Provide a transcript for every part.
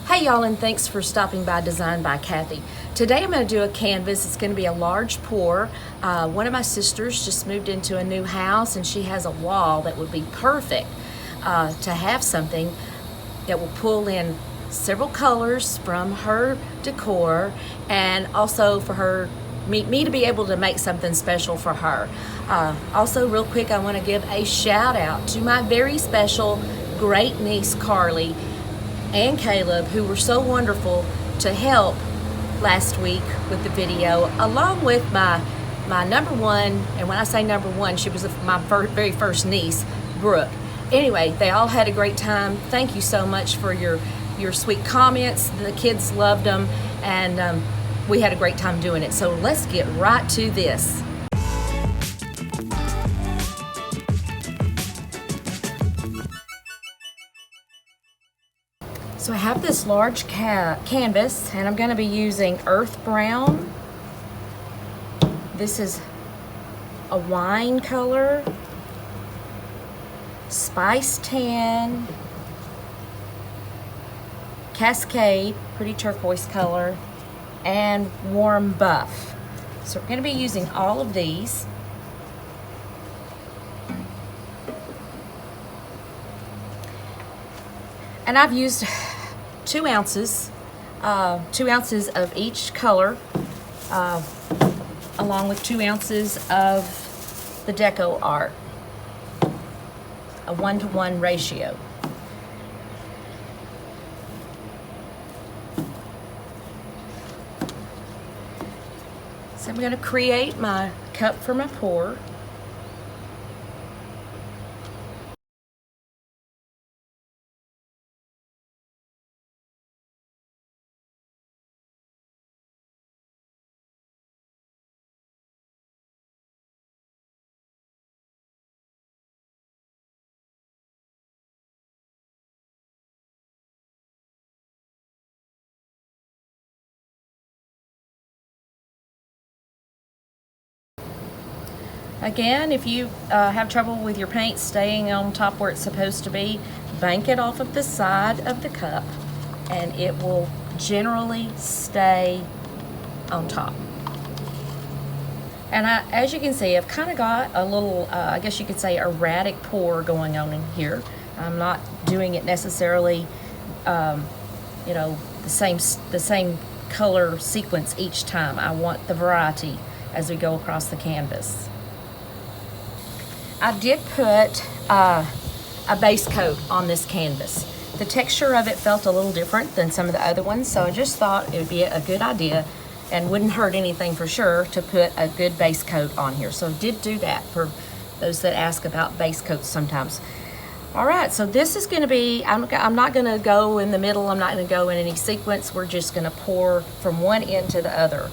Hey y'all, and thanks for stopping by Design by Kathy. Today I'm going to do a canvas. It's going to be a large pour. One of my sisters just moved into a new house and she has a wall that would be perfect to have something that will pull in several colors from her decor, and also for her me to be able to make something special for her. Also, real quick, I want to give a shout out to my very special great niece Carly and Caleb, who were so wonderful to help last week with the video, along with my number one, and when I say number one, she was my very first niece, Brooke. Anyway, they all had a great time. Thank you so much for your sweet comments. The kids loved them, and we had a great time doing it. So let's get right to this. So I have this large canvas, and I'm going to be using earth brown. This is a wine color, spice tan, cascade, pretty turquoise color, and warm buff. So we're going to be using all of these. And I've used 2 ounces of each color, along with 2 ounces of the DecoArt, a 1-to-1 ratio. So I'm going to create my cup for my pour. Again, if you have trouble with your paint staying on top where it's supposed to be, bank it off of the side of the cup and it will generally stay on top. And as you can see, I've kind of got a little, I guess you could say, erratic pour going on in here. I'm not doing it necessarily, you know, the same color sequence each time. I want the variety as we go across the canvas. I did put a base coat on this canvas. The texture of it felt a little different than some of the other ones, so I just thought it would be a good idea and wouldn't hurt anything for sure to put a good base coat on here. So I did do that for those that ask about base coats sometimes. All right, so this is gonna be, I'm not gonna go in the middle, I'm not gonna go in any sequence, we're just gonna pour from one end to the other.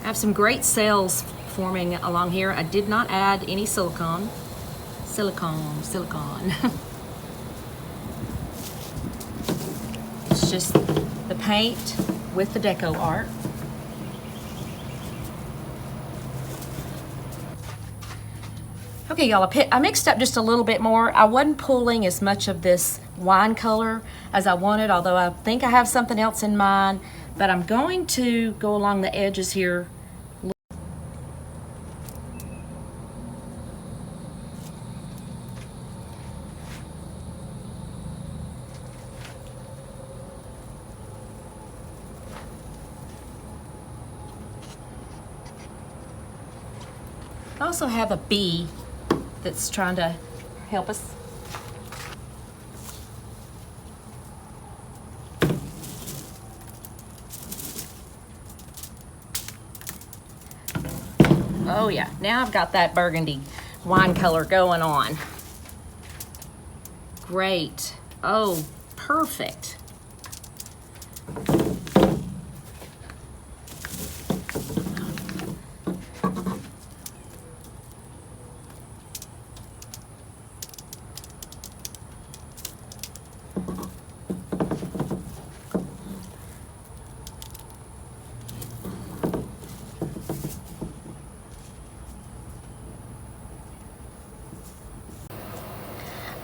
I have some great cells forming along here. I did not add any silicone. Silicone. It's just the paint with the DecoArt. Okay, y'all, I mixed up just a little bit more. I wasn't pulling as much of this wine color as I wanted, although I think I have something else in mind, but I'm going to go along the edges here. I also have a bee that's trying to help us. Oh yeah, now I've got that burgundy wine color going on. Great. Oh, perfect.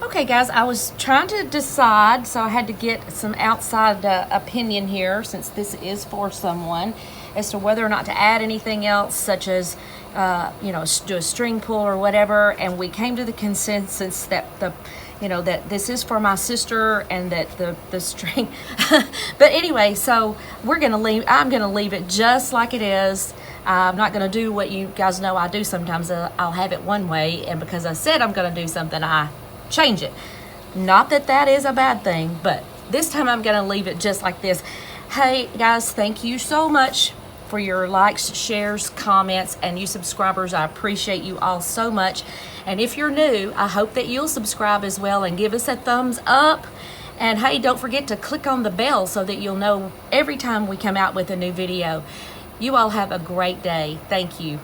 Okay guys, I was trying to decide, so I had to get some outside opinion here, since this is for someone, as to whether or not to add anything else, such as you know, do a string pull or whatever. And we came to the consensus that that this is for my sister, and that the string but anyway, so I'm gonna leave it just like it is. I'm not gonna do what you guys know I do sometimes. I'll have it one way, and because I said I'm gonna do something, I change it. Not that that is a bad thing, but this time I'm gonna leave it just like this. Hey guys, thank you so much for your likes, shares, comments, and you subscribers. I appreciate you all so much. And if you're new, I hope that you'll subscribe as well and give us a thumbs up. And hey, don't forget to click on the bell so that you'll know every time we come out with a new video. You all have a great day. Thank you.